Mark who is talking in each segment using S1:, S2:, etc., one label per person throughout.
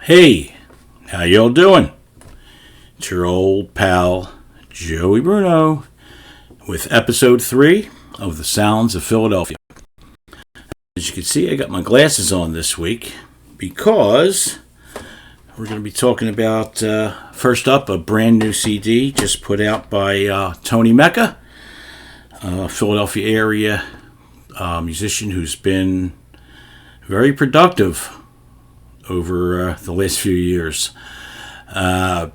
S1: Hey, how y'all doing? It's your old pal, Joey Bruno, with episode 3 of The Sounds of Philadelphia. As you can see, I got my glasses on this week because we're going to be talking about, first up, a brand new CD just put out by Tony Mecca, a Philadelphia area musician who's been very productive over the last few years. I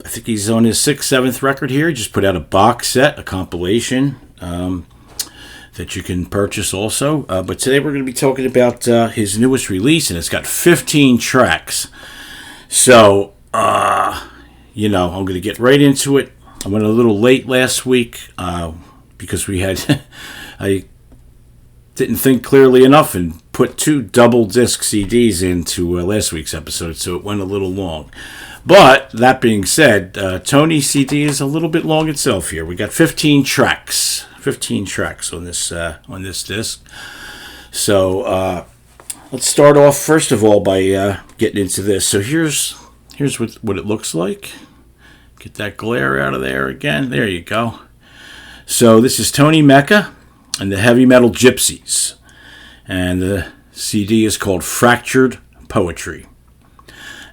S1: think he's on his 6th, 7th record here. He just put out a box set, a compilation that you can purchase also. But today we're going to be talking about his newest release, and it's got 15 tracks. So, I'm going to get right into it. I went a little late last week because we had... I didn't think clearly enough and put 2 double disc CDs into last week's episode, so it went a little long. But that being said, Tony's CD is a little bit long itself here. We got 15 tracks on this disc. So let's start off first of all by getting into this. So here's what it looks like. Get that glare out of there again. There you go. So this is Tony Mecca and the Heavy Metal Gypsies. And the CD is called Fractured Poetry.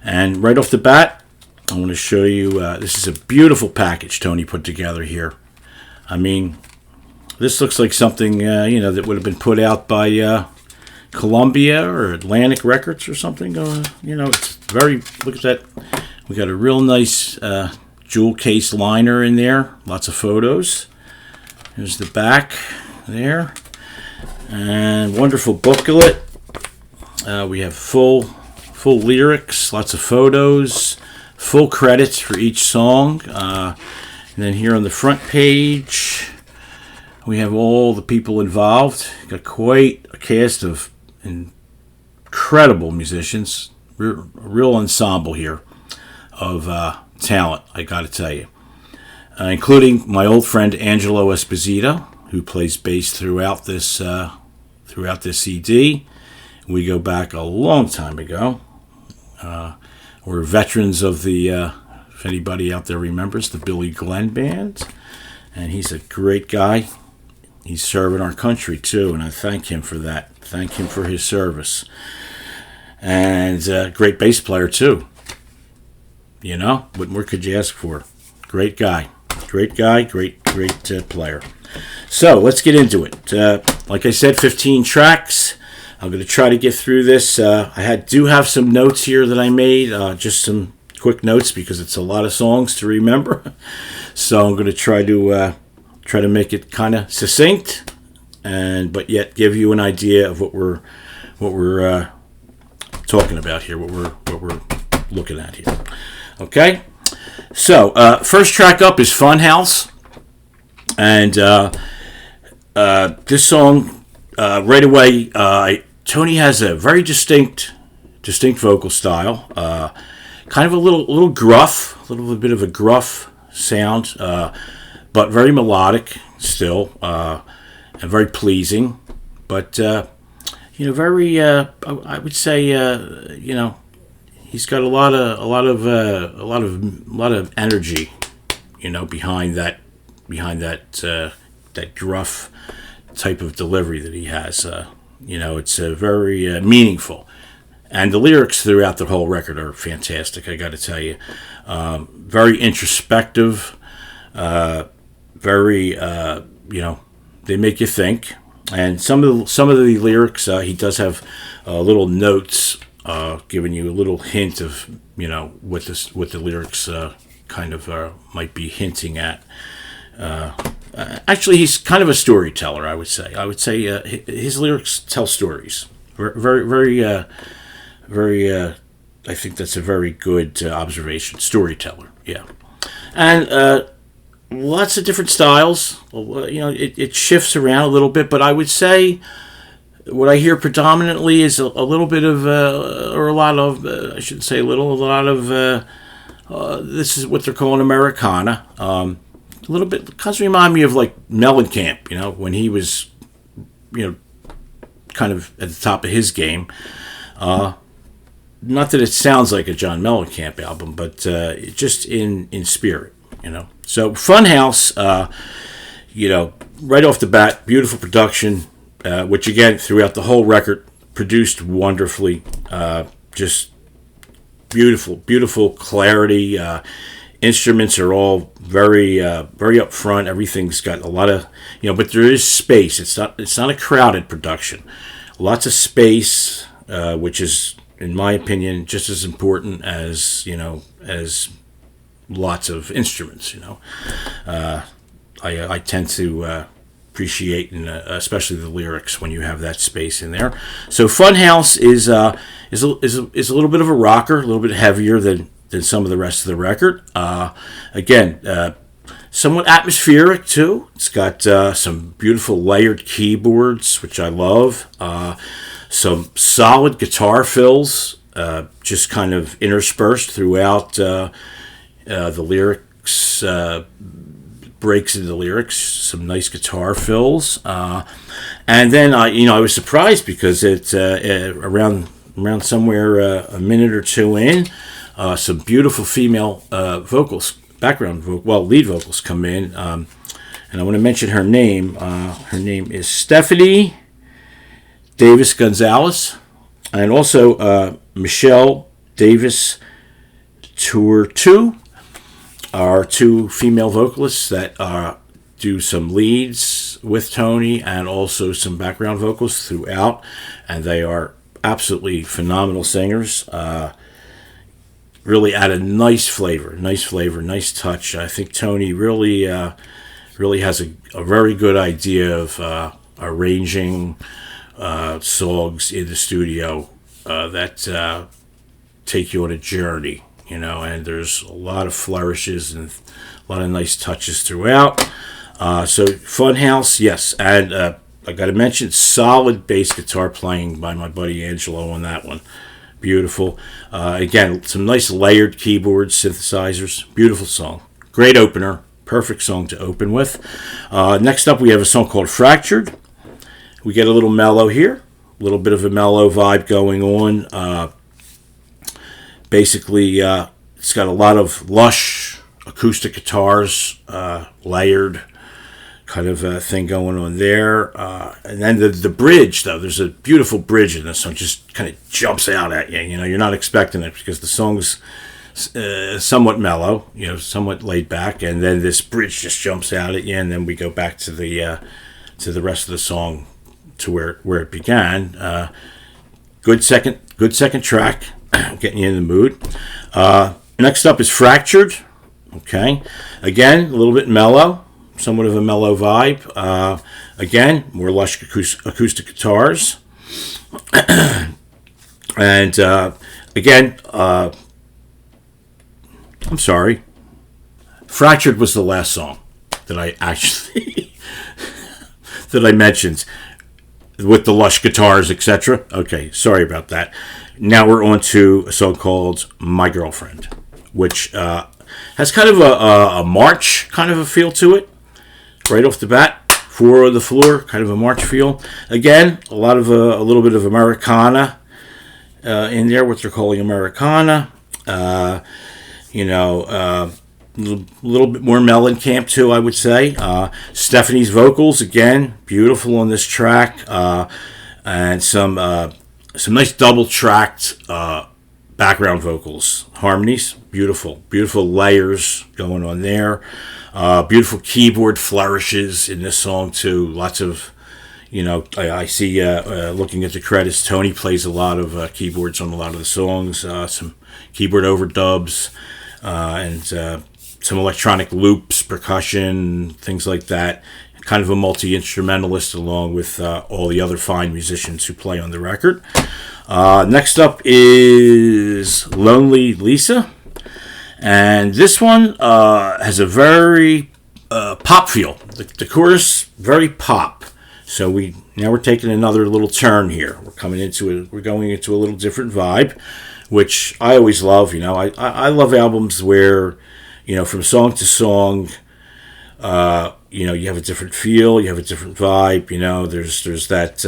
S1: And right off the bat, I want to show you, this is a beautiful package Tony put together here. I mean, this looks like something, that would have been put out by Columbia or Atlantic Records or something. It's very, look at that. We got a real nice jewel case liner in there. Lots of photos. Here's the back there. And wonderful booklet. We have full lyrics, lots of photos, full credits for each song. And then here on the front page, we have all the people involved. Got quite a cast of incredible musicians. A real ensemble here of talent, I got to tell you. Including my old friend Angelo Esposito, who plays bass throughout this CD. We go back a long time ago. We're veterans of the, if anybody out there remembers, the Billy Glenn Band. And he's a great guy. He's serving our country, too, and I thank him for that. Thank him for his service. And great bass player, too. What more could you ask for? Great guy. Great player. So, let's get into it. Like I said, 15 tracks. I'm going to try to get through this. I do have some notes here that I made, just some quick notes because it's a lot of songs to remember. So I'm going to try to make it kind of succinct, but yet give you an idea of what we're talking about here, what we're looking at here. Okay. So first track up is Funhouse, and this song right away. Tony has a very distinct vocal style, kind of a little gruff, a little bit of a gruff sound, but very melodic still, and very pleasing. But very, I would say, he's got a lot of energy, behind that gruff type of delivery that he has. It's very meaningful. And the lyrics throughout the whole record are fantastic, I got to tell you. Very introspective, very, they make you think. And some of the lyrics, he does have little notes giving you a little hint of, what the lyrics kind of might be hinting at. Actually, he's kind of a storyteller, I would say. His lyrics tell stories. Very, I think that's a very good observation. Storyteller, yeah. And lots of different styles. It shifts around a little bit, but I would say what I hear predominantly is a little bit of, or a lot of, I shouldn't say a lot of, this is what they're calling Americana. A little bit, kind of remind me of like Mellencamp, when he was, kind of at the top of his game. not that it sounds like a John Mellencamp album, but just in spirit, So Funhouse, right off the bat, beautiful production, which again, throughout the whole record, produced wonderfully. Just beautiful clarity. Instruments are all very up front. Everything's got a lot of, but there is space. It's not a crowded production. Lots of space, which is, in my opinion, just as important as as lots of instruments. I tend to appreciate, and especially the lyrics when you have that space in there. So Funhouse is a little bit of a rocker, a little bit heavier than some of the rest of the record. Again, somewhat atmospheric too. It's got some beautiful layered keyboards, which I love. Some solid guitar fills, just kind of interspersed throughout the lyrics, breaks in the lyrics. Some nice guitar fills, and then I was surprised because it's around somewhere a minute or two in. Some beautiful female vocals, lead vocals come in. And I want to mention her name. Her name is Stephanie Davis Gonzalez. And also Michelle Davis Tour are two female vocalists that do some leads with Tony and also some background vocals throughout. And they are absolutely phenomenal singers. Really add a nice flavor, nice touch. I think Tony really has a very good idea of arranging songs in the studio that take you on a journey, and there's a lot of flourishes and a lot of nice touches throughout. So Funhouse, yes, and I got to mention solid bass guitar playing by my buddy Angelo on that one. Beautiful. Again, some nice layered keyboards, synthesizers. Beautiful song. Great opener. Perfect song to open with. Next up, we have a song called Fractured. We get a little mellow here. A little bit of a mellow vibe going on. Basically, it's got a lot of lush acoustic guitars, layered kind of a thing going on there. And then the bridge, though, there's a beautiful bridge in this song, just kind of jumps out at you. You're not expecting it because the song's somewhat mellow, somewhat laid back, and then this bridge just jumps out at you, and then we go back to the rest of the song to where it began. Good second track, getting you in the mood. Next up is Fractured. Okay, again, a little bit mellow. Somewhat of a mellow vibe. Again, more lush acoustic guitars. And again, I'm sorry. Fractured was the last song that I actually that I mentioned with the lush guitars, etc. Okay, sorry about that. Now we're on to a song called My Girlfriend, which has kind of a march kind of a feel to it. Right off the bat, 4 on the floor, kind of a march feel. Again, a little bit of Americana in there, what they're calling Americana. A little bit more Mellencamp too, I would say. Stephanie's vocals, again, beautiful on this track, and some nice double-tracked background vocals, harmonies, beautiful layers going on there. Beautiful keyboard flourishes in this song too. Lots of, I see looking at the credits, Tony plays a lot of keyboards on a lot of the songs. Some keyboard overdubs and some electronic loops, percussion, things like that. Kind of a multi-instrumentalist along with all the other fine musicians who play on the record. Next up is Lonely Lisa. And this one has a very pop feel. The chorus, very pop. So we're taking another little turn here. We're going into a little different vibe, which I always love. I love albums where, from song to song, you have a different feel, you have a different vibe. There's that,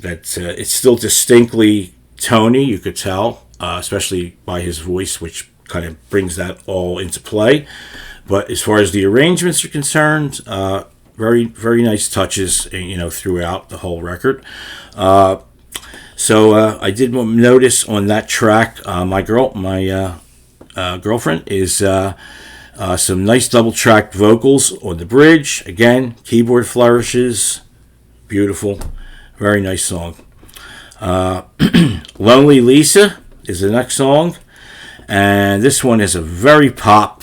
S1: that it's still distinctly Tony, you could tell, especially by his voice, which kind of brings that all into play. But as far as the arrangements are concerned, very, very nice touches, throughout the whole record. So I did notice on that track, my girlfriend is some nice double track vocals on the bridge. Again, keyboard flourishes, beautiful, very nice song. Lonely Lisa is the next song, and this one is a very pop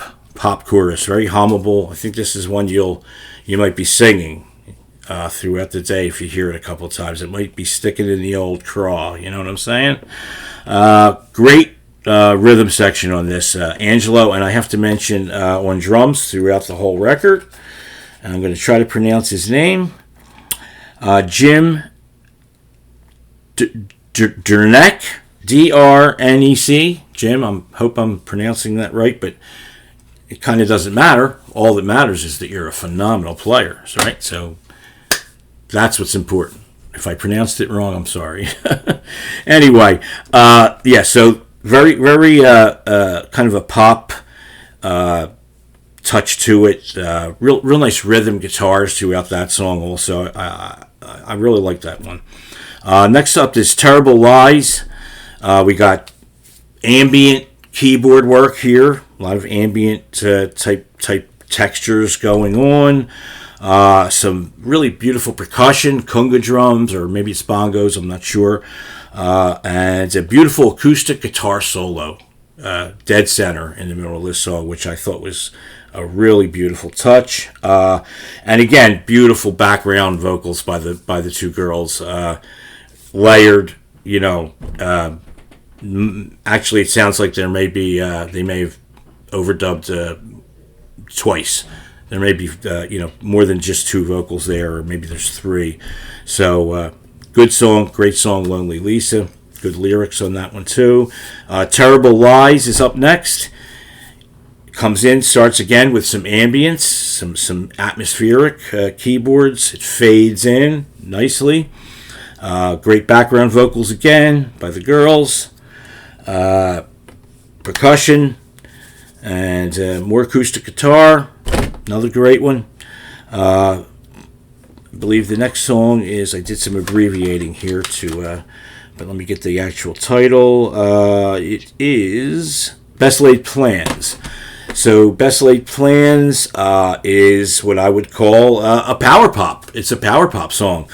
S1: chorus, very hummable. I think this is one you might be singing throughout the day if you hear it a couple of times. It might be sticking in the old craw, you know what I'm saying? Great rhythm section on this. Angelo, and I have to mention on drums throughout the whole record. And I'm going to try to pronounce his name. Jim Drnec, Drnec. Jim, I hope I'm pronouncing that right, but it kind of doesn't matter. All that matters is that you're a phenomenal player, right? So that's what's important. If I pronounced it wrong, I'm sorry. Anyway, so very, very kind of a pop touch to it. Real nice rhythm guitars throughout that song also. I really like that one. Next up is Terrible Lies. We got ambient keyboard work here. A lot of ambient type textures going on. Some really beautiful percussion, conga drums, or maybe it's bongos, I'm not sure. And a beautiful acoustic guitar solo, dead center in the middle of this song, which I thought was a really beautiful touch. And again, beautiful background vocals by the two girls, layered. Actually, it sounds like they may have overdubbed twice. There may be, more than just two vocals there, or maybe there's three. So, good song, great song, Lonely Lisa. Good lyrics on that one, too. Terrible Lies is up next. Comes in, starts again with some ambience, some atmospheric keyboards. It fades in nicely. Great background vocals again by the girls. Percussion and more acoustic guitar. Another great one. I believe the next song is, I did some abbreviating here but let me get the actual title. It is Best Laid Plans. So Best Laid Plans is what I would call a power pop. It's a power pop song.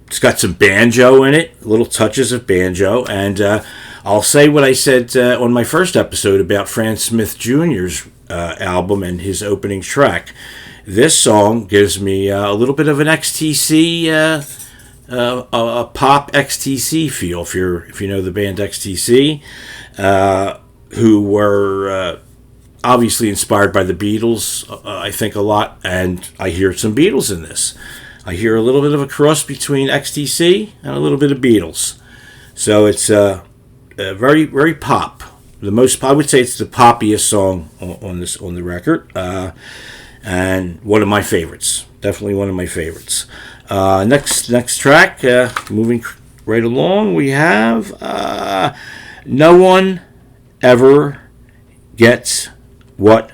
S1: It's got some banjo in it, little touches of banjo, and I'll say what I said on my first episode about Franz Smith Jr.'s album and his opening track. This song gives me a little bit of an XTC, a pop XTC feel. If you know the band XTC, who were obviously inspired by the Beatles, I think a lot, and I hear some Beatles in this. I hear a little bit of a cross between XTC and a little bit of Beatles. So it's very, very pop. I would say it's the poppiest song on the record, and one of my favorites. Definitely one of my favorites. Next track, moving right along, we have No One Ever Gets What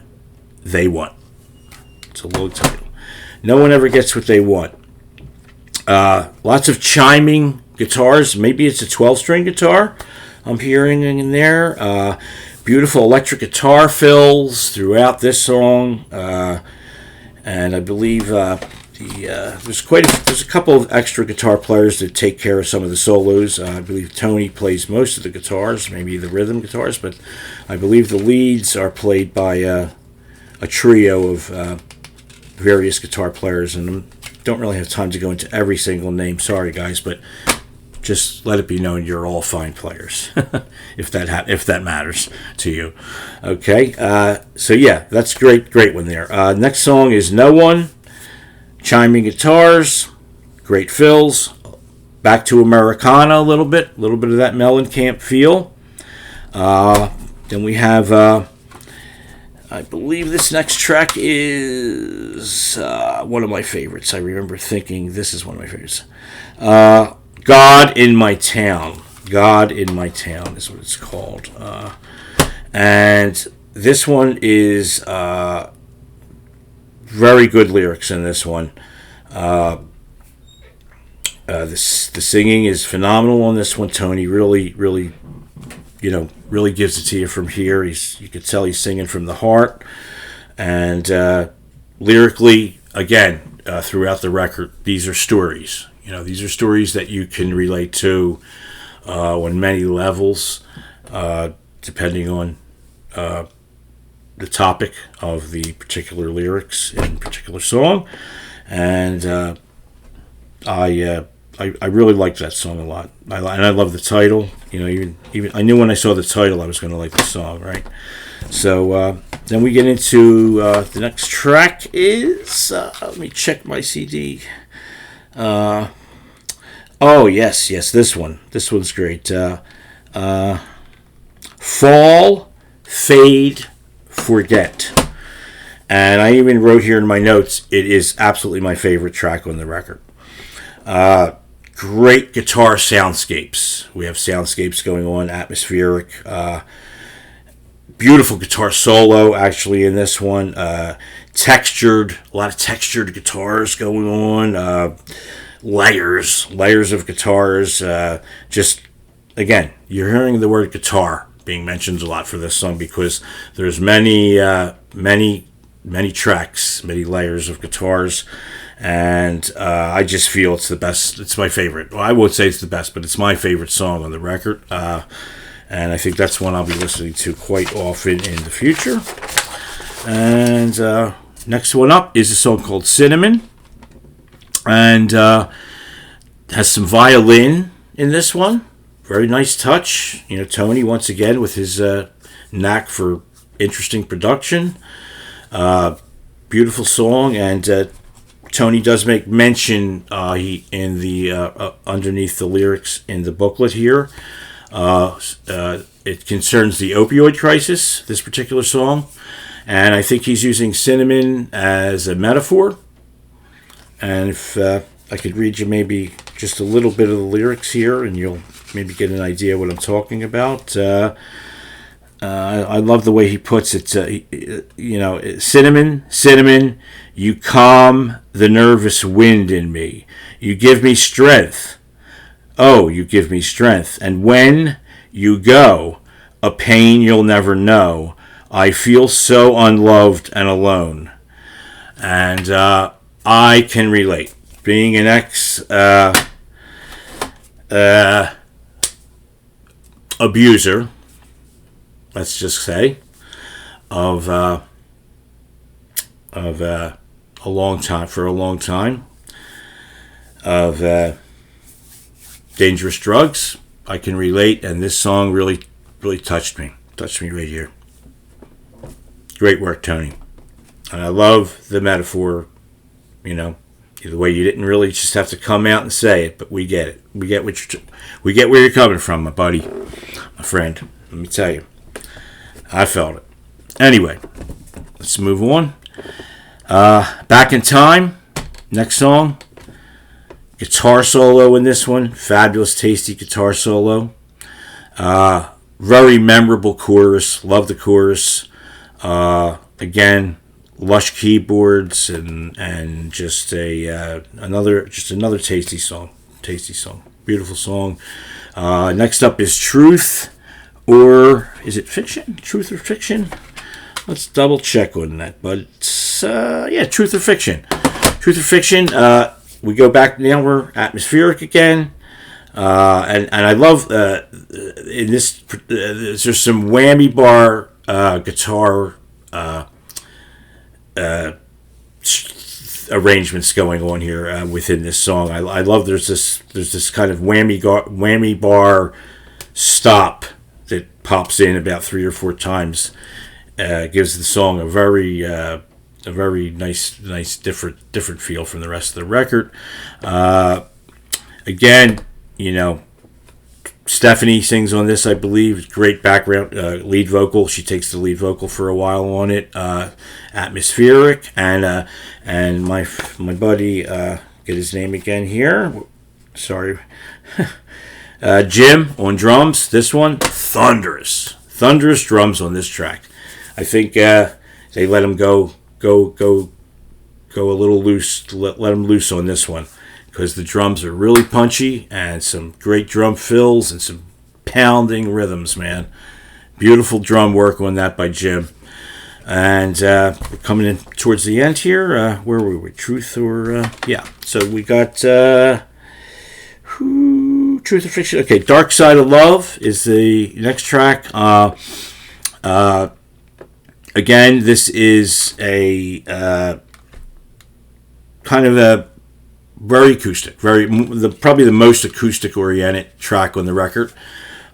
S1: They Want. It's a long title. No one ever gets what they want. Lots of chiming guitars. Maybe it's a 12-string guitar I'm hearing in there. Beautiful electric guitar fills throughout this song. And I believe there's a couple of extra guitar players that take care of some of the solos. I believe Tony plays most of the guitars, maybe the rhythm guitars, but I believe the leads are played by a trio of various guitar players, and I don't really have time to go into every single name. Sorry, guys, but just let it be known you're all fine players, if that matters to you. Okay, so yeah, that's great one there. Next song is No One. Chiming guitars, great fills, back to Americana a little bit of that Mellencamp feel. Then we have, I believe this next track is one of my favorites. I remember thinking this is one of my favorites. God in My Town. God in My Town is what it's called. And this one is very good lyrics in this one. The singing is phenomenal on this one. Tony really gives it to you from here. You could tell he's singing from the heart. And lyrically, again, throughout the record, these are stories. These are stories that you can relate to on many levels, depending on the topic of the particular lyrics in a particular song. And I really liked that song a lot. And I love the title. Even I knew when I saw the title I was going to like the song, right? So then we get into the next track is let me check my CD. Oh yes, this one. This one's great. Fall, Fade, Forget. And I even wrote here in my notes, it is absolutely my favorite track on the record. Great guitar soundscapes. We have soundscapes going on, atmospheric. Beautiful guitar solo, actually, in this one. A lot of textured guitars going on. Layers of guitars. Just, again, you're hearing the word guitar being mentioned a lot for this song because there's many tracks, many layers of guitars. And I just feel it's the best. It's my favorite. Well, I won't say it's the best, but it's my favorite song on the record. And I think that's one I'll be listening to quite often in the future. And next one up is a song called Cinnamon. And has some violin in this one. Very nice touch. Tony, once again, with his knack for interesting production. Beautiful song. And Tony does make mention in the underneath the lyrics in the booklet here. It concerns the opioid crisis, this particular song, and I think he's using cinnamon as a metaphor. And if I could read you maybe just a little bit of the lyrics here, and you'll maybe get an idea what I'm talking about. I love the way he puts it. Cinnamon, cinnamon, you calm the nervous wind in me. You give me strength. Oh, you give me strength. And when you go, a pain you'll never know. I feel so unloved and alone. And I can relate. Being an ex-abuser, let's just say, of a long time, of dangerous drugs, I can relate, and this song really touched me right here. Great work, Tony. And I love the metaphor, the way you didn't really just have to come out and say it, but we get it. We get where you're coming from, my buddy, my friend. Let me tell you, I felt it. Anyway, let's move on. Back in Time, next song. Guitar solo in this one. Fabulous, tasty guitar solo. Very memorable chorus. Love the chorus. Again, lush keyboards and just another tasty song. Beautiful song. Next up is Truth, or is it Fiction? Truth or Fiction? Let's double check on that. But Truth or Fiction. Truth or Fiction. We go back now. We're atmospheric again. And I love in this. There's some whammy bar guitar arrangements going on here within this song. I love there's this kind of whammy bar stop that pops in about 3 or 4 times. Gives the song a very nice different feel from the rest of the record. Again, Stephanie sings on this, I believe. Great background lead vocal. She takes the lead vocal for a while on it. Atmospheric, and my buddy, get his name again here. Sorry, Jim on drums. This one, thunderous drums on this track. I think they let him go a little loose. Let him loose on this one because the drums are really punchy and some great drum fills and some pounding rhythms, man. Beautiful drum work on that by Jim. And we're coming in towards the end here. Where were we? Truth or... yeah. So we got... Truth or Fiction? Okay, Dark Side of Love is the next track. Again, this is a kind of a very acoustic, probably the most acoustic-oriented track on the record.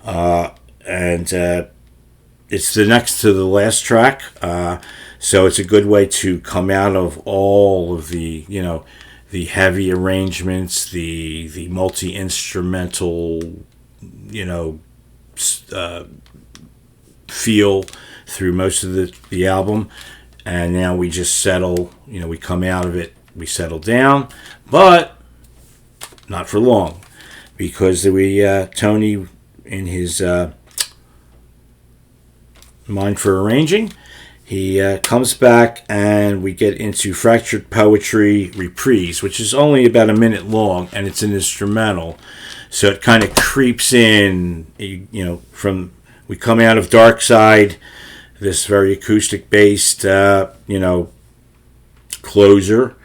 S1: And it's the next to the last track, so it's a good way to come out of all of the, the heavy arrangements, the multi-instrumental, feel through most of the album, and now we just settle, we come out of it, we settle down, but not for long, because Tony, in his mind for arranging, he comes back and we get into Fractured Poetry Reprise, which is only about a minute long, and it's an instrumental, so it kind of creeps in, from, we come out of Dark Side, this very acoustic based closer,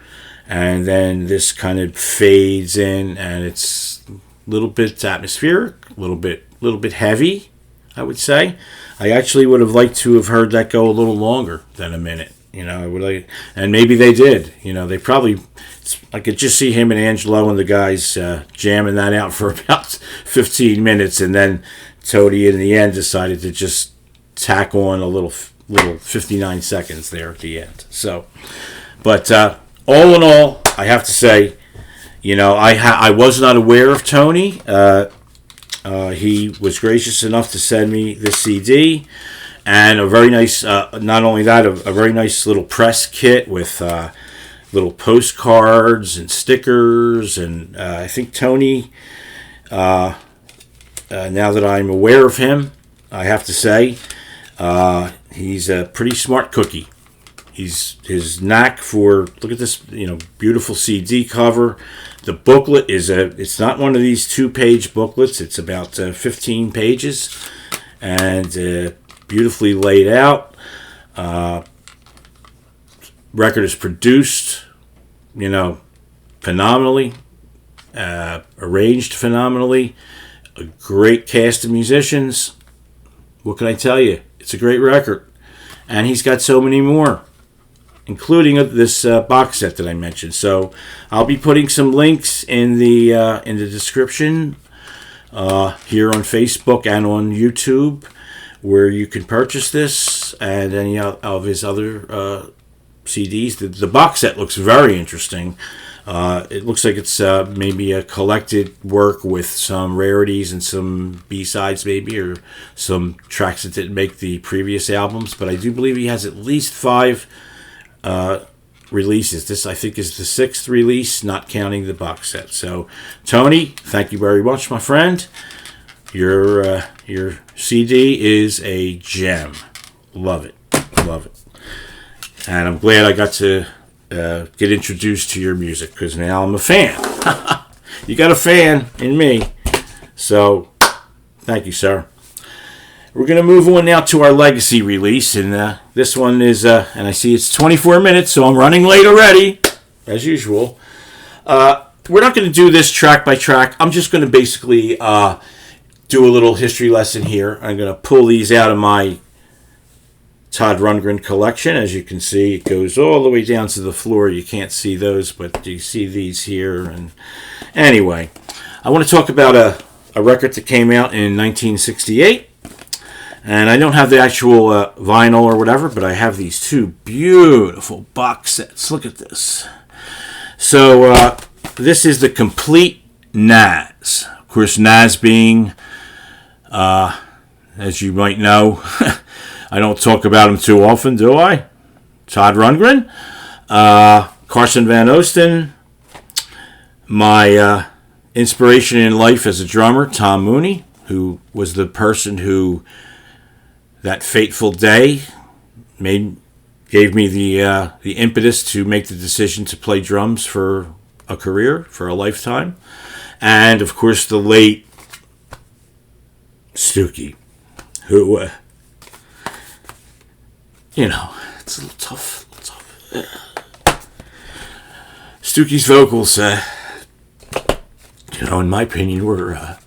S1: and then this kind of fades in, and it's a little bit atmospheric, a little bit heavy, I would say. I actually would have liked to have heard that go a little longer than a minute. And maybe they did. They probably. I could just see him and Angelo and the guys jamming that out for about 15 minutes, and then Tony in the end decided to just tack on a little 59 seconds there at the end. So, but all in all, I have to say, I was not aware of Tony. He was gracious enough to send me this CD and a very nice, not only that, a very nice little press kit with little postcards and stickers. And I think Tony, now that I'm aware of him, I have to say, he's a pretty smart cookie. His knack for, look at this, beautiful CD cover. The booklet it's not one of these 2-page booklets. It's about 15 pages and beautifully laid out. Record is produced, phenomenally, arranged phenomenally. A great cast of musicians. What can I tell you? It's a great record. And he's got so many more, including this box set that I mentioned. So I'll be putting some links in the description here on Facebook and on YouTube, where you can purchase this and any of his other CDs. The box set looks very interesting. It looks like it's maybe a collected work with some rarities and some B-sides maybe, or some tracks that didn't make the previous albums. But I do believe he has at least 5 releases. This, I think, is the 6th release, not counting the box set. So, Tony, thank you very much, my friend. Your CD is a gem. Love it. And I'm glad I got to get introduced to your music, because now I'm a fan. You got a fan in me. So, thank you, sir. We're going to move on now to our legacy release, and this one is, and I see it's 24 minutes, so I'm running late already, as usual. We're not going to do this track by track. I'm just going to basically do a little history lesson here. I'm going to pull these out of my Todd Rundgren collection. As you can see, it goes all the way down to the floor. You can't see those, but you see these here. And anyway, I want to talk about a record that came out in 1968. And I don't have the actual vinyl or whatever, but I have these 2 beautiful box sets. Look at this. So this is the complete Nazz. Of course, Nazz being, as you might know, I don't talk about him too often, do I? Todd Rundgren, Carson Van Osten, my inspiration in life as a drummer, Tom Mooney, who was the person who, that fateful day, gave me the impetus to make the decision to play drums for a career, for a lifetime. And, of course, the late Stookie, who, it's a little tough. Stookie's vocals, in my opinion, were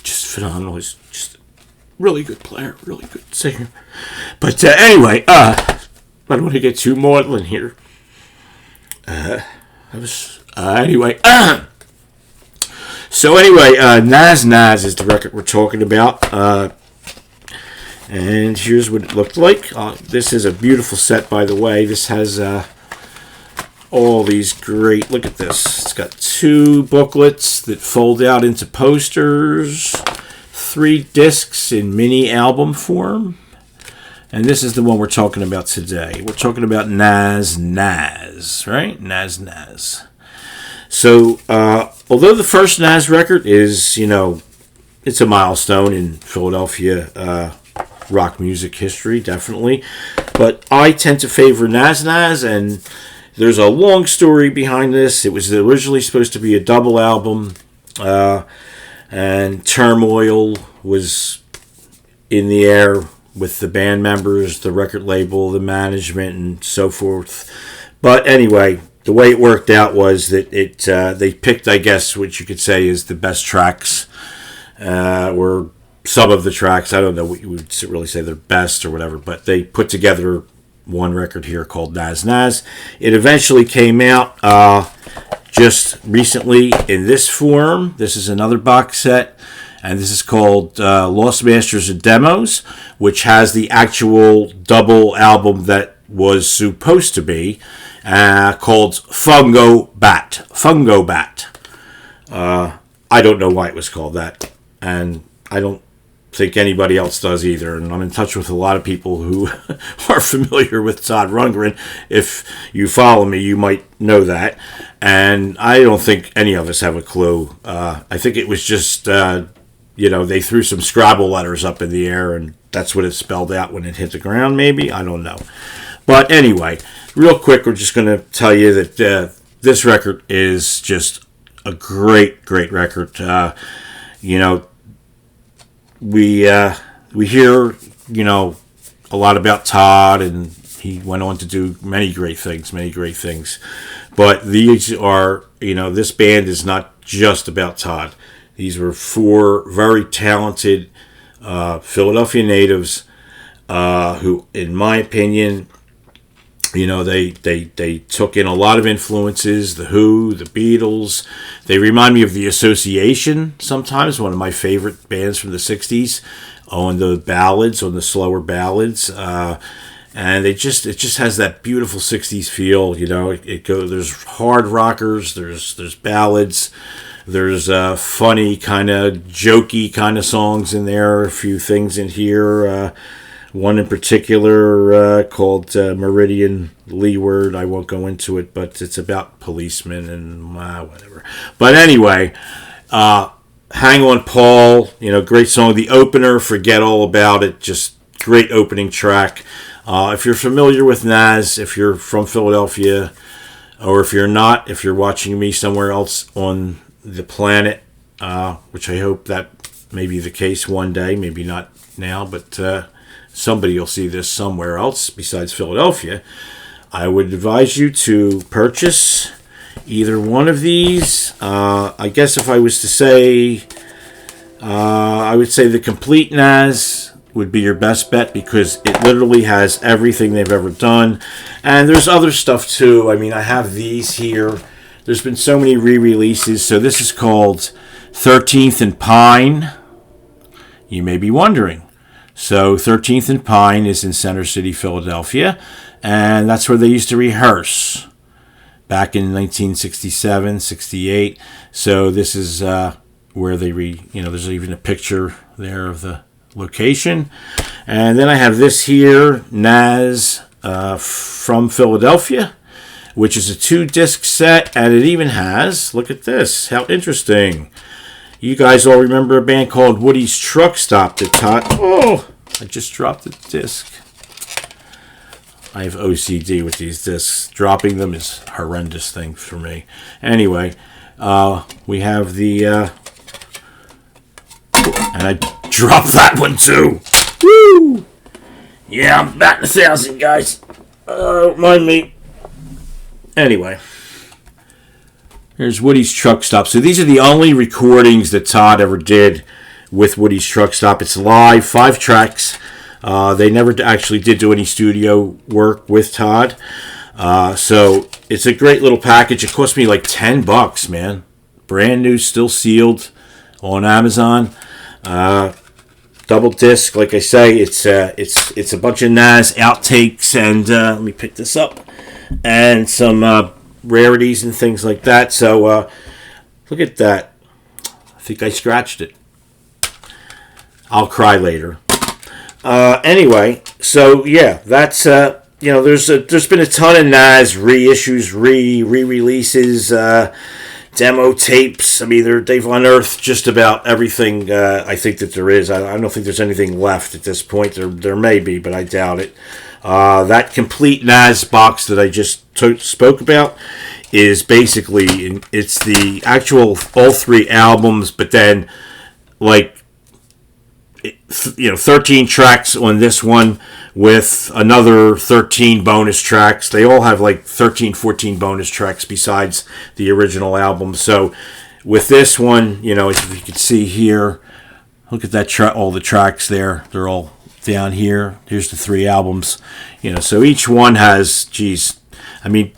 S1: just phenomenal. He's just a really good player, really good singer. But anyway, I don't want to get too maudlin here. So anyway, Nazz Nazz is the record we're talking about. And here's what it looked like. This is a beautiful set, by the way. This has all these great, look at this. It's got 2 booklets that fold out into posters, 3 discs in mini album form. And this is the one we're talking about today. We're talking about Nazz Nazz, right? Nazz Nazz. So, although the first Nazz record is, it's a milestone in Philadelphia rock music history, definitely. But I tend to favor Nazz Nazz, and there's a long story behind this. It was originally supposed to be a double album, and turmoil was in the air with the band members, the record label, the management, and so forth. But anyway, the way it worked out was that they picked, I guess, what you could say is the best tracks, or some of the tracks. I don't know what you would really say they're best or whatever, but they put together one record here called Nazz Nazz. It eventually came out just recently in this form. This is another box set, and this is called Lost Masters of Demos, which has the actual double album that was supposed to be called Fungo Bat. Fungo Bat. I don't know why it was called that, and I don't think anybody else does either. And I'm in touch with a lot of people who are familiar with Todd Rundgren. If you follow me, you might know that. And I don't think any of us have a clue. I think it was just, they threw some Scrabble letters up in the air, and that's what it spelled out when it hit the ground, maybe. I don't know. But anyway, real quick, we're just going to tell you that this record is just a great, great record. We hear, a lot about Todd, and he went on to do many great things. But these are, this band is not just about Todd. These were 4 very talented Philadelphia natives who, in my opinion, they took in a lot of influences, The Who, the Beatles. They remind me of The Association sometimes, one of my favorite bands from the 60s, on the ballads, on the slower ballads. And it just has that beautiful 60s feel, there's hard rockers, there's ballads, there's funny kind of jokey kind of songs in there, a few things in here. One in particular called Meridian Leeward. I won't go into it, but it's about policemen and whatever. But anyway, Hang On Paul, great song. The opener, Forget All About It, just great opening track. If you're familiar with Nazz, if you're from Philadelphia, or if you're not, if you're watching me somewhere else on the planet, which I hope that may be the case one day, maybe not now, but somebody will see this somewhere else besides Philadelphia, I would advise you to purchase either one of these. I guess if I was to say, I would say the Complete Nazz would be your best bet, because it literally has everything they've ever done. And there's other stuff too. I mean, I have these here. There's been so many re-releases. So this is called 13th and Pine. You may be wondering. So 13th and Pine is in Center City, Philadelphia, and that's where they used to rehearse back in 1967, 68. So this is where they there's even a picture there of the location. And then I have this here, Nazz from Philadelphia, which is a 2-disc set, and it even has, look at this, how interesting. You guys all remember a band called Woody's Truck Stop that Todd... Oh, I just dropped the disc. I have OCD with these discs. Dropping them is a horrendous thing for me. Anyway, we have the... and I dropped that one too. Woo! Yeah, I'm batting 1,000, guys. Don't mind me. Anyway. Here's Woody's Truck Stop. So these are the only recordings that Todd ever did with Woody's Truck Stop. It's live, 5 tracks. They never actually did do any studio work with Todd. So it's a great little package. It cost me like $10, man. Brand new, still sealed on Amazon. Double disc, like I say, it's a bunch of Nazz outtakes, and let me pick this up, and some rarities and things like that. So look at that. I think I scratched it. I'll cry later. Anyway, so yeah, that's there's been a ton of Nazz reissues, re-releases, demo tapes. I mean, they've unearthed just about everything I think that there is. I don't think there's anything left at this point. There may be, but I doubt it. That complete Nazz box that I just spoke about is basically, it's the actual all 3 albums, but then like 13 tracks on this one with another 13 bonus tracks. They all have like 13, 14 bonus tracks besides the original album. So with this one, as you can see here, look at that all the tracks there. They're all down here. Here's the 3 albums. So each one has, between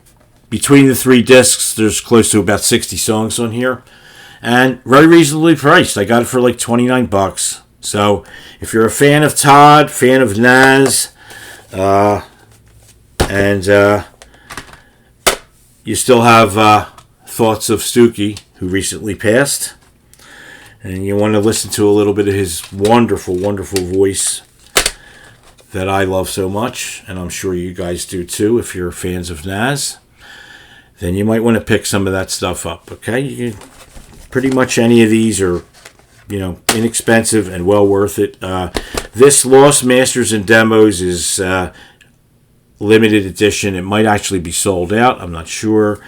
S1: the 3 discs, there's close to about 60 songs on here. And very reasonably priced. I got it for like $29. So, if you're a fan of Todd, fan of Nazz, and you still have thoughts of Stookie, who recently passed, and you want to listen to a little bit of his wonderful, wonderful voice that I love so much, and I'm sure you guys do too if you're fans of Nazz, then you might want to pick some of that stuff up, okay? Pretty much any of these are inexpensive and well worth it. This Lost Masters and Demos is limited edition. It might actually be sold out. I'm not sure.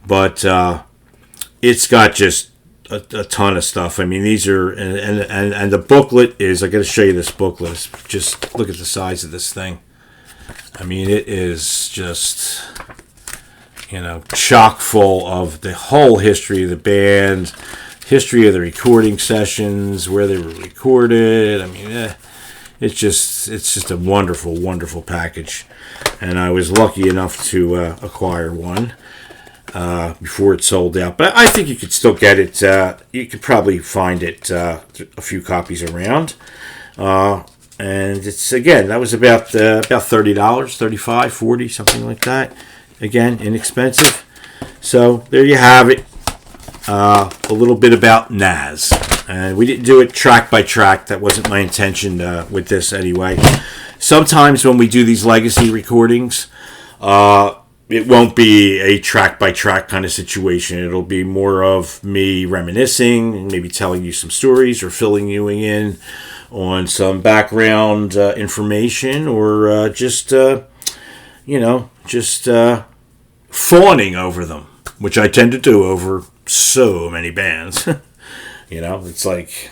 S1: But it's got just a ton of stuff. I mean, these are... And the booklet is... I got to show you this booklet. Just look at the size of this thing. I mean, it is just... chock full of the whole history of the band... history of the recording sessions, where they were recorded. I mean, it's just a wonderful, wonderful package. And I was lucky enough to acquire one before it sold out. But I think you could still get it. You could probably find it, a few copies around. And it's, again, that was about $30, $35, $40, something like that. Again, inexpensive. So there you have it. A little bit about Nazz. And we didn't do it track by track. That wasn't my intention with this anyway. Sometimes when we do these legacy recordings, it won't be a track by track kind of situation. It'll be more of me reminiscing and maybe telling you some stories or filling you in on some background information, or just fawning over them, which I tend to do over so many bands. It's like,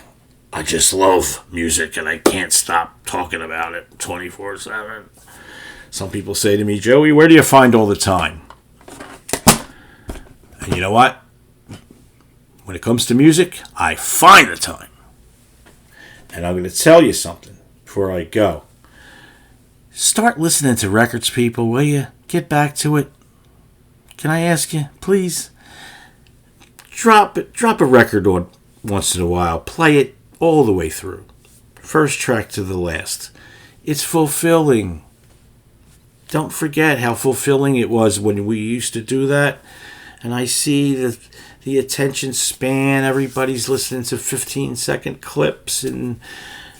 S1: I just love music and I can't stop talking about it 24/7. Some people say to me, Joey, where do you find all the time? And you know what? When it comes to music, I find the time. And I'm going to tell you something before I go. Start listening to records, people, will you? Get back to it. Can I ask you, please? Drop a record on once in a while. Play it all the way through. First track to the last. It's fulfilling. Don't forget how fulfilling it was when we used to do that. And I see the attention span. Everybody's listening to 15-second clips, and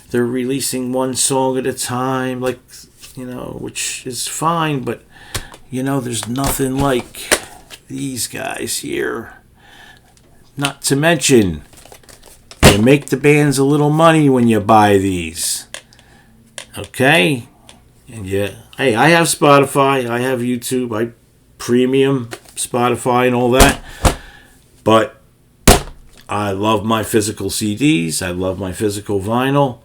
S1: they're releasing one song at a time, which is fine, but there's nothing like these guys here. Not to mention, you make the bands a little money when you buy these. Okay? And hey, I have Spotify, I have YouTube, I premium Spotify and all that. But I love my physical CDs, I love my physical vinyl.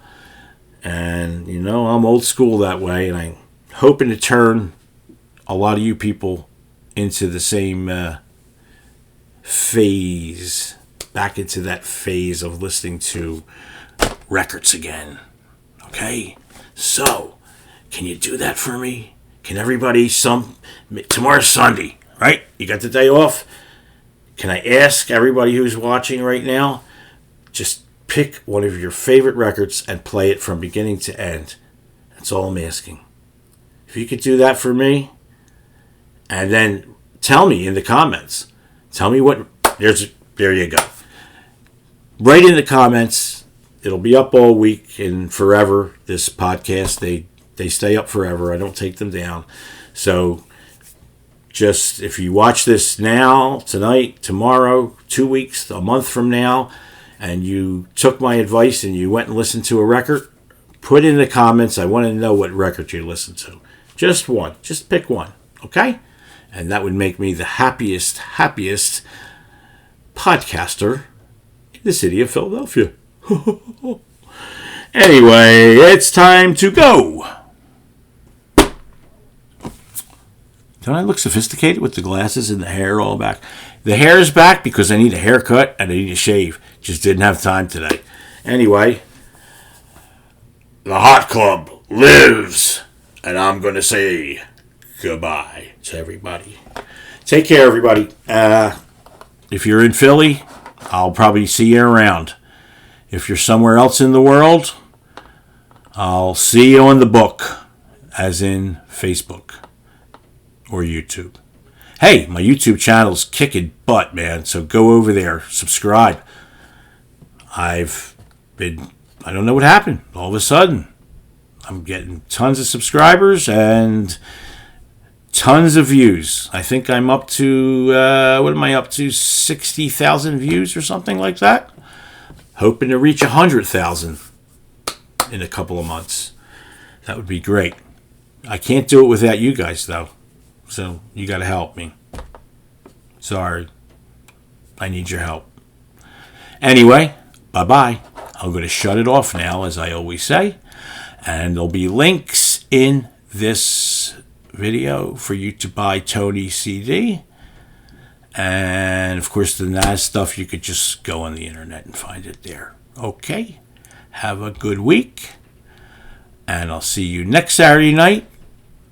S1: And, I'm old school that way, and I'm hoping to turn a lot of you people into the same phase, back into that phase of listening to records again. Okay? So, can you do that for me? Can everybody, tomorrow's Sunday, right? You got the day off? Can I ask everybody who's watching right now, just pick one of your favorite records and play it from beginning to end. That's all I'm asking. If you could do that for me, and then tell me in the comments. Tell me what. There you go. Write in the comments. It'll be up all week and forever. This podcast, they stay up forever. I don't take them down. So just if you watch this now, tonight, tomorrow, 2 weeks, a month from now, and you took my advice and you went and listened to a record, put in the comments. I want to know what record you listened to. Just one. Just pick one. Okay? And that would make me the happiest podcaster in the city of Philadelphia. Anyway, it's time to go. Don't I look sophisticated with the glasses and the hair all back? The hair is back because I need a haircut and I need a shave. Just didn't have time today. Anyway, the Hot Club lives, and I'm going to say goodbye to everybody. Take care, everybody. If you're in Philly, I'll probably see you around. If you're somewhere else in the world, I'll see you on the book, as in Facebook or YouTube. Hey, my YouTube channel's kicking butt, man, so go over there, subscribe. I don't know what happened. All of a sudden, I'm getting tons of subscribers and tons of views. I think I'm up to, what am I up to, 60,000 views or something like that? Hoping to reach 100,000 in a couple of months. That would be great. I can't do it without you guys, though. So you got to help me. Sorry. I need your help. Anyway, bye-bye. I'm going to shut it off now, as I always say. And there'll be links in this video for you to buy Tony's CD. And, of course, the Nazz stuff, you could just go on the internet and find it there. Okay? Have a good week. And I'll see you next Saturday night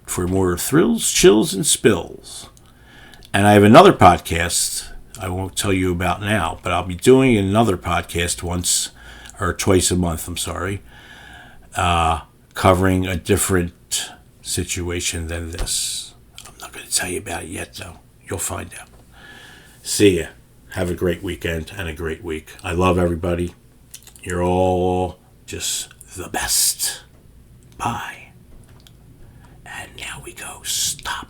S1: for more thrills, chills, and spills. And I have another podcast I won't tell you about now, but I'll be doing another podcast once or twice a month, covering a different situation than this. I'm not going to tell you about it yet, though. You'll find out. See ya. Have a great weekend and a great week. I love everybody. You're all just the best. Bye. And now we go. Stop.